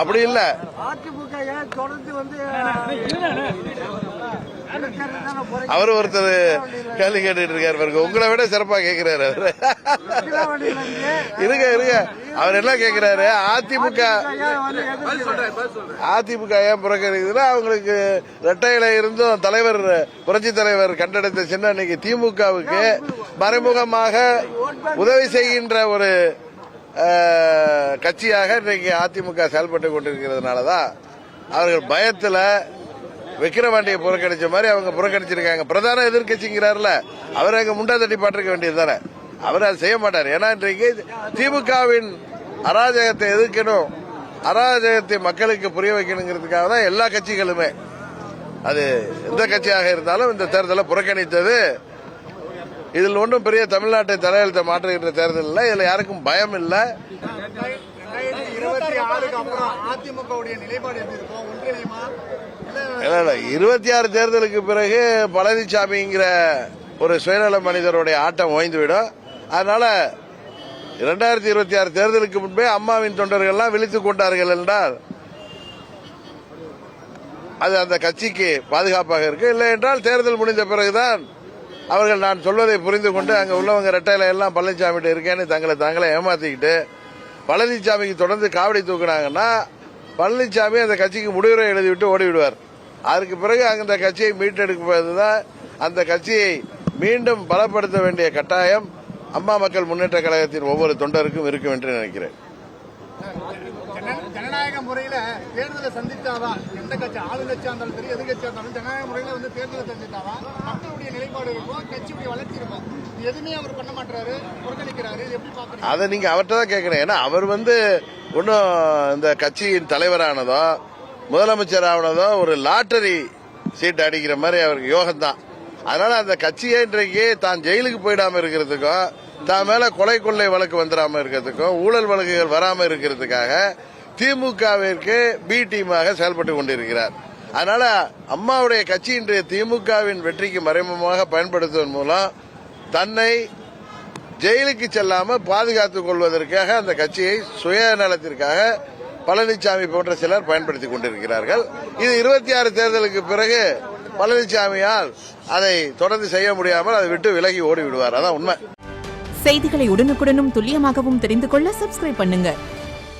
அப்படி இல்ல, அவர் ஒருத்தர் கேள்வி கேட்டுட்டு இருக்காரு பாருங்க. உங்களை விட சிறப்பா கேட்கிறாரு அவரு. இருங்க இருங்க, அவர் என்ன கேட்கிறாரு, அதிமுக ஏன் புறக்கணிக்குதுன்னா, அவங்களுக்கு ரெட்டையில இருந்தும் தலைவர் புரட்சி தலைவர் கண்டெடுத்த சின்ன இன்னைக்கு திமுகவுக்கு மறைமுகமாக உதவி செய்கின்ற ஒரு கட்சியாக இன்றைக்கு அதிமுக செயல்பட்டு கொண்டிருக்கிறதுனாலதான் அவர்கள் பயத்துல விக்கிரவாண்டியை புறக்கணிச்ச மாதிரி அவங்க புறக்கணிச்சிருக்காங்க. பிரதான எதிர்கட்சிங்கிறாருல, அவர் அங்க முண்டா தட்டி பாட்டிருக்க வேண்டியது தானே. அவர் அதை செய்ய மாட்டார். ஏன்னா இன்றைக்கு திமுகவின் அராஜகத்தை எதிர்க்கணும், அராஜகத்தை மக்களுக்கு புரிய வைக்கணுங்கிறதுக்காக தான் எல்லா கட்சிகளுமே, அது எந்த கட்சியாக இருந்தாலும் இந்த தேர்தலை புறக்கணித்தது. இதில் ஒன்றும் பெரிய தமிழ்நாட்டை தலையெழுத்தை மாற்றுகின்ற தேர்தல் இல்லை. இதுல யாருக்கும் பயம் இல்லை. 26 தேர்தலுக்கு பிறகு பழனிசாமிங்கிற ஒரு சுயநல மனிதருடைய ஆட்டம் ஓய்ந்துவிடும். அதனால 2026 தேர்தலுக்கு முன்பே அம்மாவின் தொண்டர்கள்லாம் விழித்துக் கொண்டார்கள் என்றால் அது அந்த கட்சிக்கு பாதுகாப்பாக இருக்கு. இல்லை என்றால் தேர்தல் முடிந்த பிறகுதான் அவர்கள் நான் சொல்வதை புரிந்து கொண்டு அங்க உள்ளவங்க ரெட்டையில எல்லாம் பழனிசாமி இருக்கேன்னு தங்களை ஏமாத்திக்கிட்டு பழனிசாமிக்கு தொடர்ந்து காவடி தூக்குனாங்கன்னா பழனிசாமி அந்த கட்சிக்கு முடிவுரை எழுதிவிட்டு ஓடிவிடுவார். அதற்கு பிறகு அந்த கட்சியை மீட்டெடுப்பதுதான், அந்த கட்சியை மீண்டும் பலப்படுத்த வேண்டிய கட்டாயம் அம்மா மக்கள் முன்னேற்ற கழகத்தின் ஒவ்வொரு தொண்டருக்கும் இருக்கும் என்று நினைக்கிறேன். ஜனநாயக முறையில தேர்தலை சந்தித்தாதான் எந்த கட்சி, ஆளுங்கட்சியா இருந்தாலும் சரி எதிர்கட்சியா இருந்தாலும் ஜனநாயக முறையில தேர்தலை சந்தித்தாதான் மக்களுடைய நிலைப்பாடு இருக்கும், கட்சியுடைய வளர்ச்சி இருக்கும். எதுவுமே அவர் பண்ண மாட்டாரு, புறக்கணிக்கிறாரு. எப்படி பாக்குறீங்க? அதை நீங்க அவர்கிட்ட தான் கேட்கணும். ஏன்னா அவர் ஒன்னும் இந்த கட்சியின் தலைவரானதோ முதலமைச்சர் ஆனதோ ஒரு லாட்டரி சீட் அடிக்கிற மாதிரி அவருக்கு யோகம் தான். அதனால அந்த கட்சியை இன்றைக்கு தான் ஜெயிலுக்கு போயிடாம இருக்கிறதுக்கும், தான் மேல கொலை கொள்ளை வழக்கு வந்துடாம இருக்கிறதுக்கும், ஊழல் வழக்குகள் வராம இருக்கிறதுக்காக திமுகவிற்கு பி டீமாக செயல்பட்டு கொண்டிருக்கிறார். அதனால அம்மாவுடைய கட்சி இன்றைய திமுகவின் வெற்றிக்கு மறைமுகமாக பயன்படுத்துவதன் மூலம் தன்னை ஜெயிலுக்கு செல்லாம பாதுகாத்துக் கொள்வதற்காக அந்த கட்சியை சுயநலத்திற்காக பழனிசாமி போன்ற சிலர் பயன்படுத்திக் கொண்டிருக்கிறார்கள். இது 26 தேர்தலுக்கு பிறகு பழனிசாமியால் அதை தொடர்ந்து செய்ய முடியாமல் அதை விட்டு விலகி ஓடிவிடுவார். அதான் உண்மை. செய்திகளை உடனுக்குடனும் துல்லியமாகவும் தெரிந்து கொள்ள சப்ஸ்கிரைப் பண்ணுங்க.